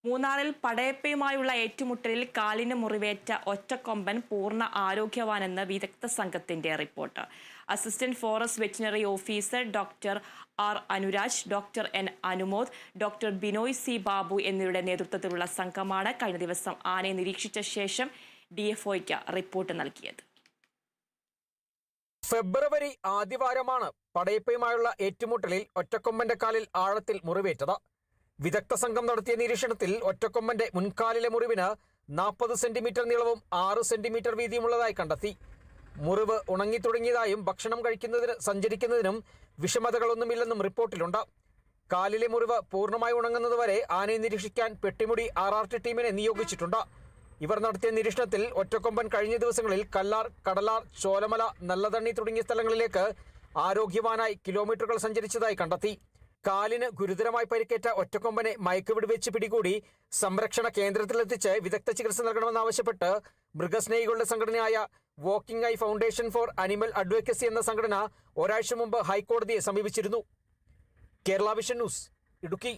മൂന്നാറിൽ പടയപ്പയുമായുള്ള ഏറ്റുമുട്ടലിൽ കാലിന് മുറിവേറ്റ ഒറ്റക്കൊമ്പൻ പൂർണ്ണ ആരോഗ്യവാനെന്ന് വിദഗ്ധ സംഘത്തിന്റെ report. Assistant forest veterinary officer doctor R Anuraj, doctor N Anumod, doctor Binoy C Babu എന്നിവരുടെ നേതൃത്വത്തിലുള്ള സംഘമാണ് കഴിഞ്ഞ ദിവസം ആനയെ നിരീക്ഷിച്ച ശേഷം ഡിഎഫ്ഒയ്ക്ക് റിപ്പോർട്ട് നൽകിയത്. ഫെബ്രുവരി ആദ്യവാരമാണ് പടയപ്പയുമായുള്ള ഏറ്റുമുട്ടലിൽ ഒറ്റക്കൊമ്പന്റെ കാലിൽ ആഴത്തിൽ മുറിവേറ്റത്. വിദഗ്ധ സംഘം നടത്തിയ നിരീക്ഷണത്തിൽ ഒറ്റക്കൊമ്പന്റെ മുൻകാലിലെ മുറിവിന് 40 സെന്റിമീറ്റർ നീളവും 6 സെന്റിമീറ്റർ വീതിയുമുള്ളതായി കണ്ടെത്തി. മുറിവ് ഉണങ്ങിത്തുടങ്ങിയതായും ഭക്ഷണം കഴിക്കുന്നതിന് സഞ്ചരിക്കുന്നതിനും വിഷമതകളൊന്നുമില്ലെന്നും റിപ്പോർട്ടിലുണ്ട്. കാലിലെ മുറിവ് പൂർണ്ണമായി ഉണങ്ങുന്നതുവരെ ആനയെ നിരീക്ഷിക്കാൻ പെട്ടിമുടി RRT ടീമിനെ നിയോഗിച്ചിട്ടുണ്ട്. ഇവർ നടത്തിയ നിരീക്ഷണത്തിൽ ഒറ്റക്കൊമ്പൻ കഴിഞ്ഞ ദിവസങ്ങളിൽ കല്ലാർ, കടലാർ, ചോലമല, നല്ലതണ്ണി തുടങ്ങിയ സ്ഥലങ്ങളിലേക്ക് ആരോഗ്യവാനായി കിലോമീറ്ററുകൾ സഞ്ചരിച്ചതായി കണ്ടെത്തി. കാലിന് ഗുരുതരമായി പരിക്കേറ്റ ഒറ്റക്കൊമ്പനെ മയക്കുവെടി വെച്ച് പിടികൂടി സംരക്ഷണ കേന്ദ്രത്തിലെത്തിച്ച് വിദഗ്ധ ചികിത്സ നൽകണമെന്നാവശ്യപ്പെട്ട് മൃഗസ്നേഹികളുടെ സംഘടനയായ walking eye foundation four animal advocacy എന്ന സംഘടന ഒരാഴ്ച മുമ്പ് ഹൈക്കോടതിയെ സമീപിച്ചിരുന്നു. Kerala vision news, Idukki.